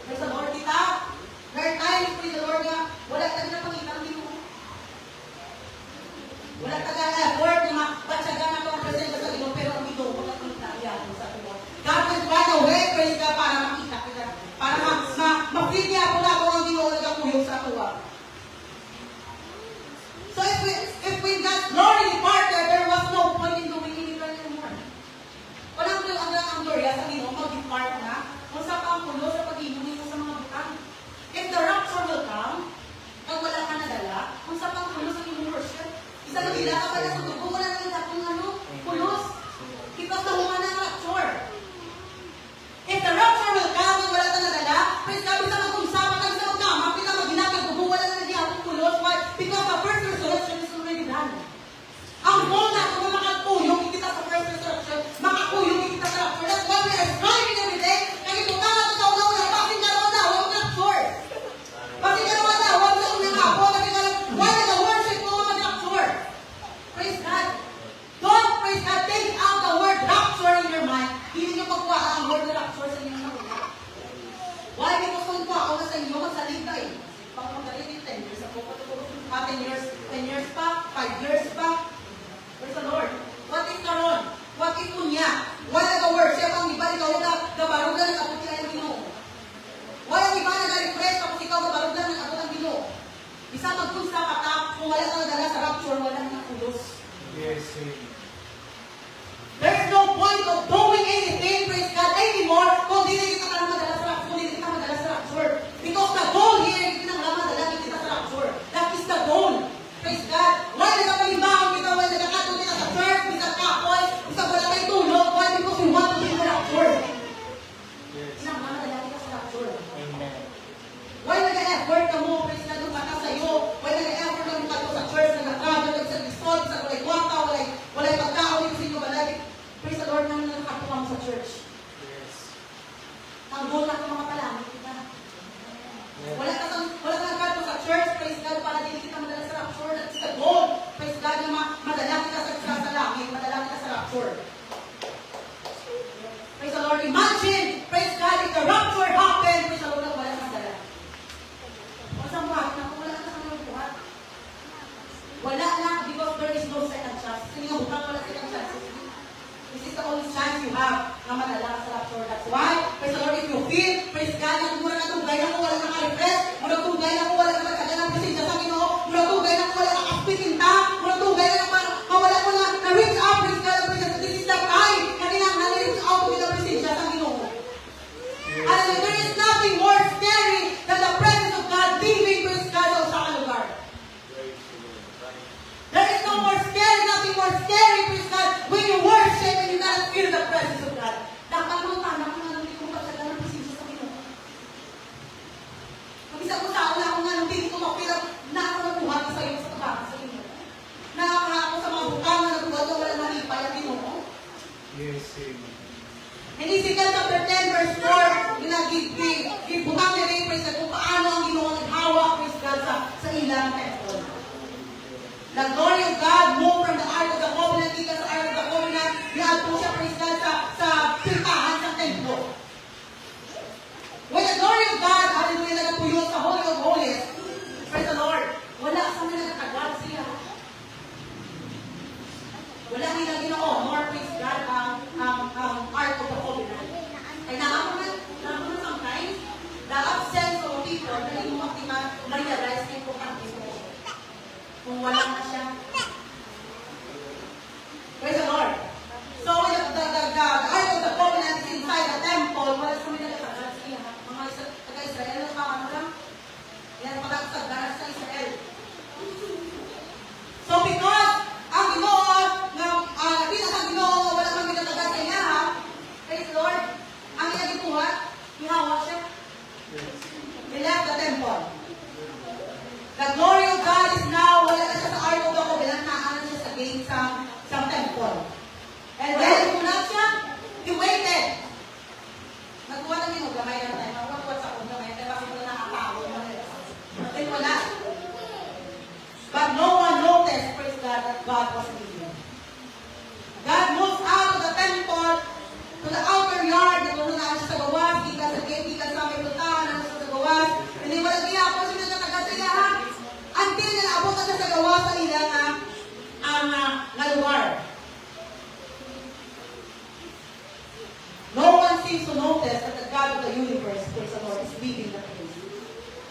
Praise the Lord, kita. There are times, praise the Lord, nga, wala tayo na pangita ang Ginoo. Wala tayo effort na batsaga na itong present sa Ginoo, pero ang Ginoo, wala pangita niya sa Ginoo. God will find a way, praise God, para makita kita. Para ma-feel niya po na ako ang Ginoo na kakuyong sa tuwa. So if we got glory departed, there was no point in doing anything anymore. Walang po ang gloria sa Ginoo, mag-depart na. Kung sa pangkulo, sa pag-inumin mo sa mga butang. If the rapture will come, pag wala ka nadala, kung sa pangkulo sa Ginoo worship, isa na nila ka pala sa tubo, wala na nila kung kulos. Because nahuman ang rapture. If the rapture will come, kung wala ka nadala, praise God, bisa mag-unsama ka sa magkama, pila mag-ginagay, tubo, wala na nila kung kulos. Why? Because the first resurrection is already done. Ang goal na kung makakuyong kita sa first resurrection, makakuyong kita sa rapture. That's why we are striving every day. Kaya ito ka na ito na bakit ka naman daw ang rapture? Bakit ka naman daw ang nangako? Bakit ka naman, why na the worship mo mag-rapture? Praise God. Don't, praise God, take out the word rapture in your mind. Hindi nyo magkuha ang word na rapture sa inyong nakuha. Why? Because kung kuha ako na sa inyo, magsalita eh. Baka magaling 10 years ako. 10 years pa, 5 years pa. Praise the Lord. What is karon? What is kunya? Why nag-worship ang iba? Ikaw nag-barog na nag-abot ang Ginoo. Why ang iba nag-refresh tapos ikaw nag-barog na nag-abot ang Ginoo? Isa magkunsa ka ta, kung wala ka nadala sa rapture, wala nang nakulos. Yes, There's no point of doing anything, praise God, anymore kung di na kita ka madala sa rapture, kung di kita madala sa rapture. Because the goal here, hindi na madala kita sa rapture. That is the goal. Praise God. Why nagpapalimbang kita, why nagkakatong kita sa church, bisa kapoy, bisa wala tayo tulog, why? Because we want to be in the rapture. yes. Hindi na madala kita sa rapture. Amen. Why nag-effort ka mo, praise God, yung mata sa'yo? Why nag-effort ka mo ka sa church, nag-travel, sa resort, sa walay kwanta, walay pagkaon, yung sinyo balay. Praise the Lord naman nakakatuwa mo sa church. Yes. Ang goal na kung makapalamit kita. Yes. Wala ka nagkato sa church, praise God, para din kita madala sa rapture. That's the goal. Praise God, na madala kita sa langit, madala kita sa rapture. Praise the Lord. Imagine, praise God, if the rapture happened, praise the Lord, na wala kang dala. Wala kang buhat na, kung wala ka sa mga buhat. Wala na, because there is no second chance. Kasi nga buhat, wala second chance. This is the only chance you have na madala ka sa rapture. That's why, praise the Lord, if you feel, praise God, na mura ka tugay na kung wala ka ka-refresh, mura tugay na kung wala ka magkagalang presensya sa Ginoo, mura tugay na kung wala ka kaspitinta, mura tugay na wala ko na reach out, praise God, praise God. This is the time na kailangan na-reach out with the presensya sa Ginoo. And there is nothing more scary than the presence of God leaving, praise God, sa lugar. There is no more scary, nothing more scary, praise God, when you worship and you cannot feel the presence of God. Dapat mo tanong kung ano hindi ko magsasagal ng presensya sa Ginoo. Mag-isa ko sa una kung ano hindi ko mapila na ako nabuhat sa iyo sa tabakan sa Ginoo. Nakakala ako sa mga bukang na nabuhat na wala malipay ang Ginoo. Yes, amen. In Ezekiel chapter 10 verse 4, gibutang ni Ray, praise God, kung paano ang Ginoo naghawa, praise God, sa ilang temple. The glory of God moved from the Ark of the Covenant, ika sa Ark of the Covenant, nialpo siya, praise God, sa pintahan sa templo. When the glory of God, hallelujah, nagpuyo sa Holy of Holies, praise the Lord, wala sa mga nagtagal siya. Wala nila gina-honor, praise God, ang Ark of the Covenant. Kaya naman sometimes, the absence of people na hindi mo ma-realize na importante mo. Kung wala na siya. Praise the Lord. So, the Ark of the Covenant is inside the temple. Wala sa mga nagtagal siya. Mga taga-Israel, ano lang? Yan, pagkakasagdanas sa Israel. So, because ang Ginoo nga nakita sa And then, kunat siya, he waited. Nagkuha na minug, gamay na tayo. Magkuha sa kong gamay. Kaya kasi wala nakatawa. Natin wala. But no one noticed, praise God, that God was leading. God moved out of the temple to the outer yard. Nagkuha na siya sa gawas. Ikan sa gate, ikan sa may puntahan. Sa gawas. Hindi wala ginapos siya na taga-silahan. Until na naabot na siya sa gawas sa ilang nga lugar. No one seems to notice that the God of the universe, praise the Lord, is leading the place.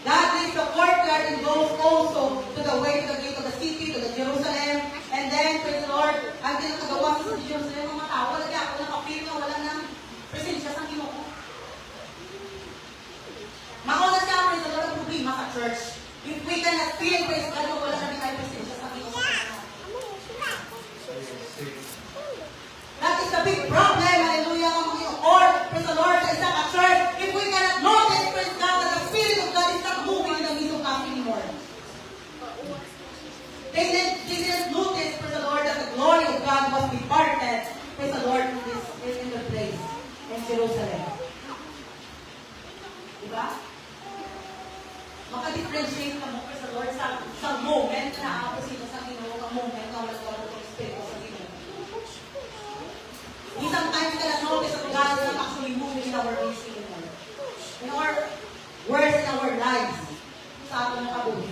God leads the courtyard and goes also to the way to the gate of the city, to the Jerusalem. And then, praise the Lord, until nakagawa sa Jerusalem, mga tao, wala niya ako nakapil na wala ng presensya sa Ginoo. Mauna siya, praise the Lord, ang problema sa church. If we cannot feel, praise God, wala kami tayo presensya sa Ginoo. That is the big problem, hallelujah, or, praise the Lord, sa isang church, if we cannot notice, praise God, that the Spirit of God is not moving in the midst of us anymore. They didn't notice, praise the Lord, that the glory of God was departed, praise the Lord, is in the place, in Jerusalem. Diba? Maka-differentiate ka mo, praise the Lord, sa moment na ako sino sa Ginoo, ang moment na wala ko ng Espiritu sa Ginoo. Sometimes you cannot notice that God is not actually moving in our ways anymore. In our words, in our lives. Sa ating nakabuhi.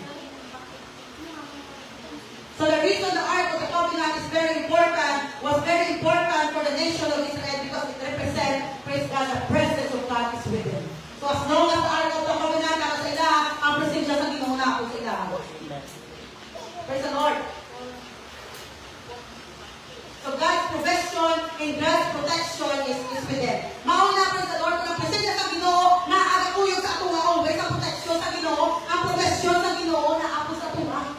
So the reason the Ark of the Covenant is very important, was very important for the nation of Israel because it represents, praise God, the presence of God is with them. So as long as the Ark of the Covenant naka sa ila, ang presensya sa Ginoo na ako sa ila. Praise the Lord. So God's provision and God's protection is with them. Mauna, praise the Lord, kung ang presensya sa Ginoo, naagakuyog sa atunga, always ang protection sa Ginoo, ang provision sa Ginoo, naapos sa atunga.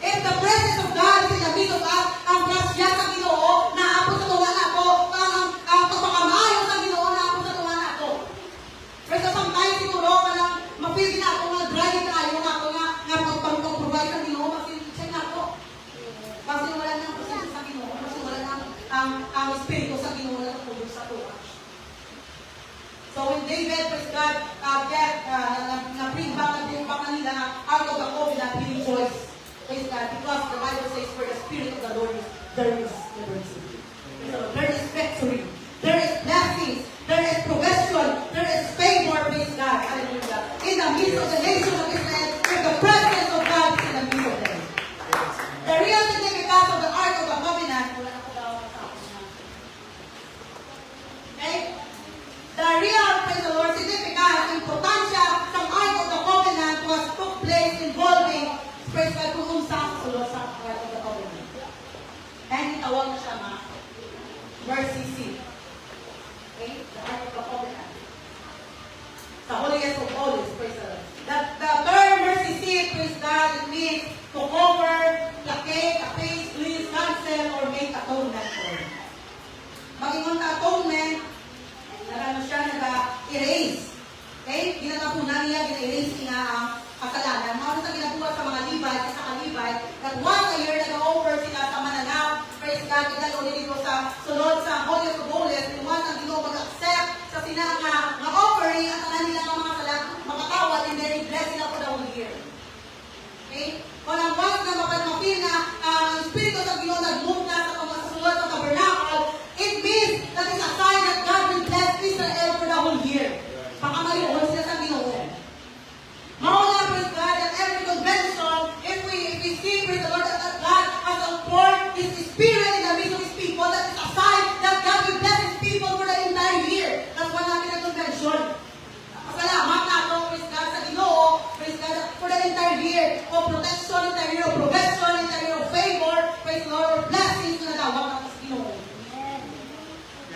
If the presence of God is in the midst of us, ang grasya sa Ginoo, naapos sa atunga na ako, ang pagpakamaayo sa Ginoo, naapos sa atunga na ako. Pero sometimes siguro, walang mapili na ako nga dry na ayaw na ako nga pag-provide sa Ginoo, check na ako. Kasi wala nang presensya sa Ginoo, kasi wala nang ang Espiritu sa Ginoo na tutulog sa tuwa. So when David, praise God, na-bring back nila out of the covenant, he rejoiced. Praise God, because the Bible says, where the Spirit of the Lord is, there is liberty. There is victory. There is blessings. There is provision. There is favor, praise God. Hallelujah. In the midst of the nation of Israel, where the presence of God is in the midst of them. The real significance of the Ark of the Covenant, okay? The real, praise the Lord, significance, importansya ng Ark of the Covenant was took place involving, praise God, kung sa sulod sa Ark of the Covenant. And itawag na siya nga, mercy seat. Okay? The Ark of the Covenant. Sa holiest of holies, praise the Lord. The term mercy seat, praise God, it means to cover, placate, appease, please, cancel, or make atonement for. Mag-ingon ka atonement, nagano siya, nag-erase. Okay? Ginagapunan niya, gina-erase niya ang kasalanan. Mga sa ginagawa sa mga Levite, sa Levite, that once a year, nag-offer sila sa mananaw, praise God, igalo dito sa sunod sa holiest of holies, kung ang Ginoo mag-accept sa sila nga offering, at ang nila nga mga salat, makatawad, and then bless sila for the whole year. Okay? Kung ang once na mapil na ang Espiritu sa Ginoo nag-move na sa pagkasunod ng tabernacle, it means that is a sign that God will bless Israel for the whole year. Baka mayroon sila sa Ginoo. Mauna, praise God, at every convention, if we see, praise the Lord, that God has poured His Spirit in the midst of His people, that is a sign that God will bless His people for the entire year. That's why natin ang convention. Pasalamat na ito, praise God, sa Ginoo, praise God, for the entire year of protection, entire year of provision, entire year of favor, praise the Lord, or blessings na natawag natin sa Ginoo.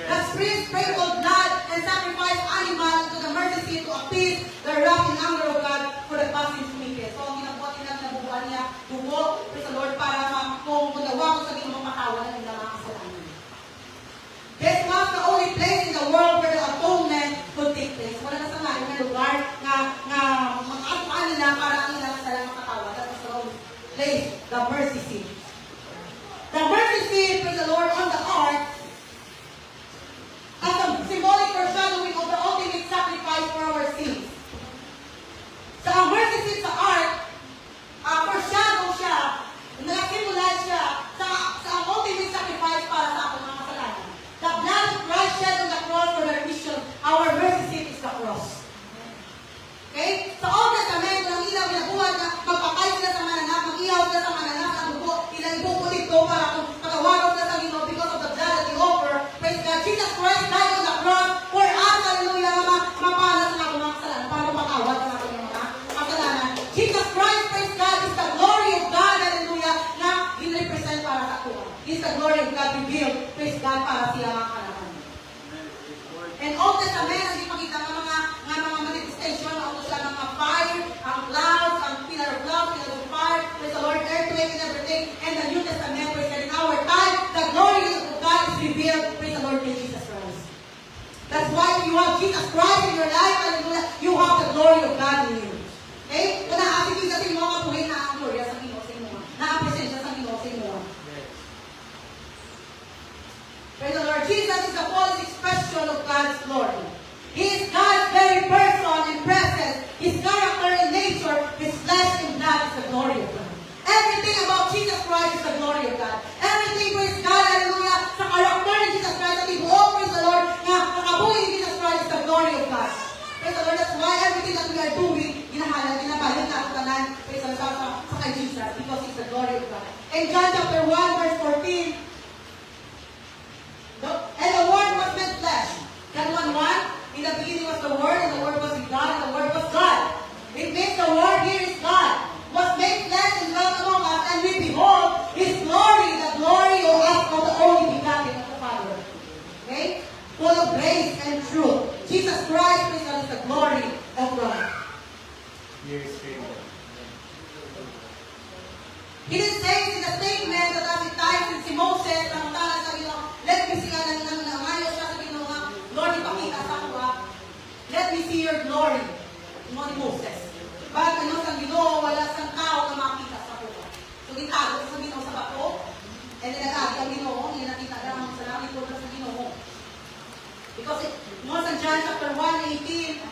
Let's sprinkle blood and sacrifice animal into the mercy seat to appease the wrath and anger of God for the passing wicked. So, ang ginabuhat nila, nabubuhan niya, dugo, praise the Lord, para kung magawa ko sa Ginoo, mapatawa ng ilang mga kasalanan. This was the only place in the world where the atonement could take place. Wala na sa ngayon na lugar na mag-atuan nila para ang ilang kasalanan mapatawa. That was the only place, the mercy seat. The mercy seat mercy, praise the Lord, on the ark as a symbolic foreshadowing of the ultimate sacrifice for our sins. Sa ang mercy seat sa ark, foreshadow siya, nag-symbolize siya sa ultimate sacrifice para sa ating mga kasalanan. The blood of Christ shed on the cross for the remission. Our mercy seat is the cross. Okay? Sa Old Testament, ang ilaw ginabuhat na magpapay sila sa mananap, mag-ihaw sila sa mananap, ang dugo, ilang ibubulit ko para kung patawagan sila sa Ginoo because of the blood that they offer. Praise God. Jesus Christ died on the cross for us, hallelujah, mapalas na mga kasalanan, para mapatawad sa ating mga kasalanan. Jesus Christ, praise God, is the glory of God, hallelujah, na in-represent para sa atin. Is the glory of God revealed, praise God, para siya mga kasalanan. And Old Testament, ang ipakita ng mga manifestation, ang siya ng mga fire, ang clouds, ang pillar of cloud, pillar of fire, praise the Lord, earthquake and everything. And the New Testament, praise God, in our time, the glory of God is revealed, praise the Lord, in Jesus Christ. That's why if you have Jesus Christ in your life, hallelujah, you have the glory of God in you. Okay? Kung nakakasipin kasi mo kapuhin na ang glory sa Ginoo sa inyo, na ang presensya sa Ginoo sa inyo. Praise the Lord. Jesus is the fullest expression of God's glory. He is God's very person and presence. His character and nature, His flesh and blood is the glory of God. Everything about Jesus Christ is the glory of God. Everything, praise God, hallelujah, sa character ni Jesus Christ, at ibuo, praise the Lord, na nakabuhay ni Jesus Christ is the glory of God. Praise the Lord. That's why everything that we are doing, ginabalik na ang tanan, praise the Lord, sa kay Jesus, because it's the glory of God. In John chapter 1, verse 14, and the Word was made flesh. John 1:1, in the beginning was the Word, and the Word was with God, and the Word was God. It means the Word here is God. Was made flesh and dwelt among us, and we behold His glory, the glory of us of the only begotten of the Father. Okay? Full of grace and truth. Jesus Christ is the glory of God. Yes, amen. He didn't say in the statement that at the time si Moses, namutala sa Ginoo, let me see ka ng nangayo siya sa Ginoo nga, Lord, ipakita sa ako let me see your glory. Mo ni Moses. But ano sa Ginoo, wala sang tao na makita sa ako. So gitago sa Ginoo sa bato, and then nag-agi ang Ginoo, hindi nakita na sa langit ko sa Ginoo. Because mo sa John chapter 1:18,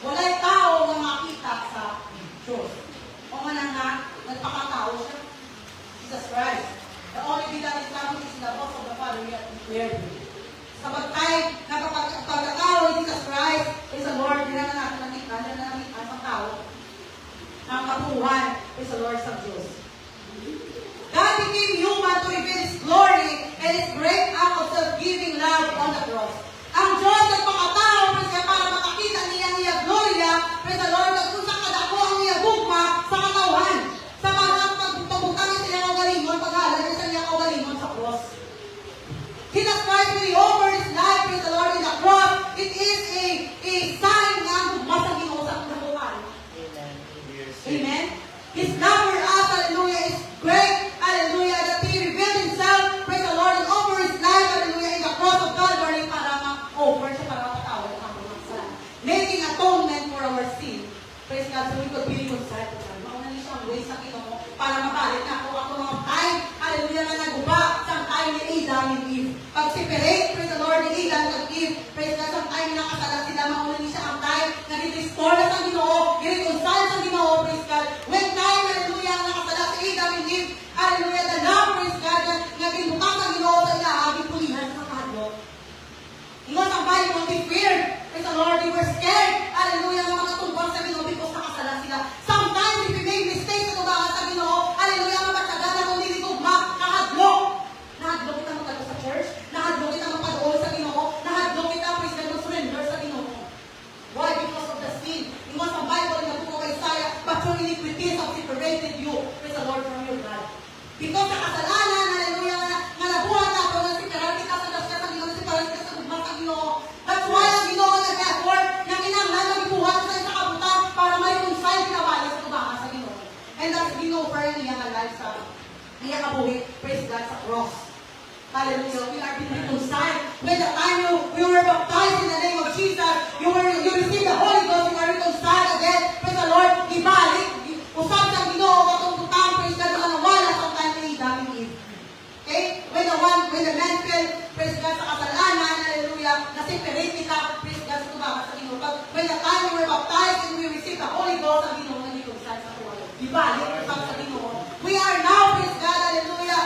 wala tao na makita sa Diyos. O nga nagpakatao siya. Jesus Christ. The only begotten Son is the boss of the Father yet declared. Sa pagtay, pagkatao ni Jesus Christ is the Lord, hindi na natin nakita, hindi na natin ang tao. Ang kabuuhan is the Lord sa Diyos. God became human to reveal His glory and His great act of self-giving love on the cross. Ang Diyos nagpakatao para makakita niya gloria, praise the Lord, at kung sa kadako ang niya bugma sa katawan. Sa mga pagbutang niya sa iyang kawalimon, paghahalan sa iyang kawalimon sa cross. Jesus Christ, when He offered His life, praise the Lord, in the cross, it is a sign na bugma sa Ginoo sa kabuuan. Amen. Yes, Amen? His love for us, hallelujah, is great, hallelujah, that He revealed Himself, praise the Lord, and offered His life, hallelujah, in the cross of Calvary para ma-offer siya para matawad ang ating mga kasalanan. Making atonement for our sin. Praise God, so we could be reconciled to God. Mauna niya siyang way sa Ginoo para mabalik na ako mga time, hallelujah, na naguba sa time ni Adam and Eve. Pag-separate, praise the Lord, ni Adam and Eve, praise God, sa time na nakasala sila, mauna niya siya ang time na restore na sa Ginoo, i-reconcile sa Ginoo, praise God. When time, hallelujah, nakasala si Adam and Eve, hallelujah, the love, praise God, na ginutang sa Ginoo sa ilahabing pulihan sa kadlok. Ingon ang Bible, they feared, praise the Lord, they were scared, hallelujah, na makatumbang sa Ginoo because nakasala sila. Sometimes, if we make mistakes sa tubangan sa Ginoo, hallelujah, mapagsaga na kung nilitugma, nakadlok. Nakadlok kita magkado sa church, nakadlok kita magpadool sa Ginoo, nakadlok kita, praise God, surrender sa Ginoo. Why? Because of the sin. Ingon sa Bible, in the book of Isaiah, but your iniquities have separated you, praise the Lord, from your God. Because sa kasalanan, hallelujah, nga nabuhat na ito, na siparan kita sa dasya sa Ginoo, na siparan kita sa tugma sa Ginoo. That's why ang Ginoo nag-effort na kinahanglan magbuhat sa isang kabutan para ma-reconcile kinawala sa tubangan sa Ginoo. And that's Ginoo for niya nga life sa niya kabuhi, praise God, sa cross. Hallelujah. We are being reconciled. When the time you were baptized in the name of Jesus, you received the Holy Ghost, you are reconciled again. Praise the Lord. Ibalik. Usap sa Ginoo, katong tutang, praise God, na nawala sa time ni Adam and Eve. Okay? ibalik usab sa Ginoo. We are now, praise God, hallelujah,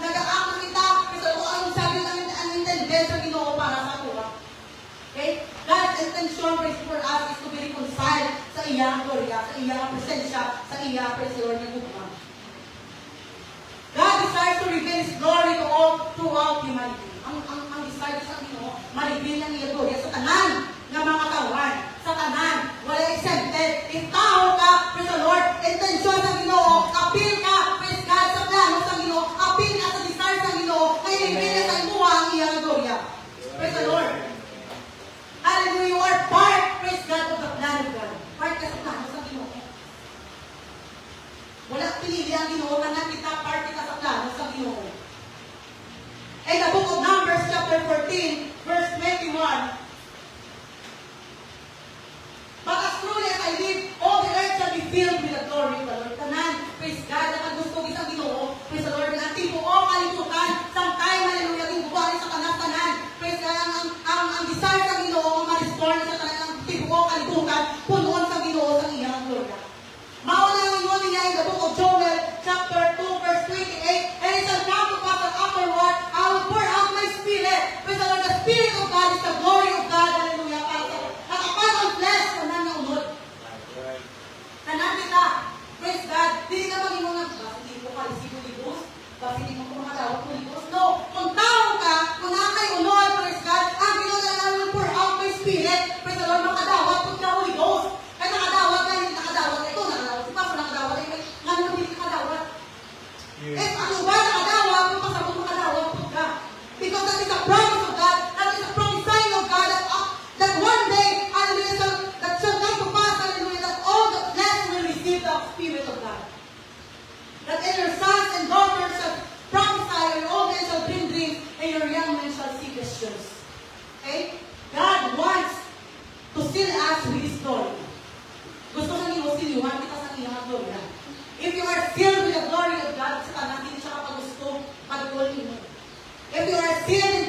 nag-aak kita, kasi kung anong sabi ang intended sa Ginoo para sa tuwa. Okay? God's intention, praise for us, is to be reconciled sa iyang gloria, sa iyang presensya, sa iyang presensya ng gugma. God desires to reveal His glory to all throughout humanity. Ang desire sa Ginoo, ma-reveal ang iyang gloria sa tanan ng mga kawan, sa tanan, wala exempted. If tao ka, praise the Lord, intensyon sa Ginoo, appeal ka, praise God, sa plano sa Ginoo, appeal ka sa desire sa Ginoo, ay reveal sa imuha ang iyang gloria. Praise the Lord. Hallelujah, you are part, praise God, of the plan of God. Part ka sa plano sa Ginoo. Wala pinili ang Ginoo, tanan kita, part kita sa plano sa Ginoo. In the book of Numbers, chapter 14, verse 21, but as truly as I live, all the earth shall be filled with the glory of the Lord. Tanan, praise God, at ang gusto isang Ginoo, praise the Lord, ang tipo o kalibutan, sometime, hallelujah, yung buhay sa tanan, praise God, ang desire sa Ginoo, ma-restore sa tanan, ang tipo o kalibutan, punuan sa Ginoo sa iyang gloria. Mauna ang ingon niya in the book of Joel, chapter 2, verse 28, and it shall come to pass that afterward, I will pour out my spirit. Praise the Lord, the Spirit of God is the glory of God, hallelujah, para sa at upon all flesh, tanan nga unod. Tanan kita, praise God, hindi ka mag-ingon nga, hindi ko kalisigo-ligos, bakit hindi mo kumakadawat mo ligos? No, kung tao ka, kung nakay unod, praise God, ang Ginoo na will pour out my spirit, praise the Lord, makadawat kung ka Holy Ghost. Kaya nakadawat ka, hindi nakadawat ito, nakadawat si Pastor, nakadawat ito, nga naman hindi nakadawat. Eh, ano ba nakadawat, kung pasabot makadawat po ka. Because that is a promise of God, that is a promise sign of God, that one day, hallelujah, that shall come to pass, hallelujah, that all the flesh will receive the Spirit of God. That in your sons and daughters shall prophesy, your old men shall dream dreams, and your young men shall see visions. Okay? God wants to seal us with His glory. Gusto sa Ginoo, siliwan kita sa iyang glory. If you are filled with the glory of God, sa tanan, hindi siya kapagusto, pag-glory mo. If you are filled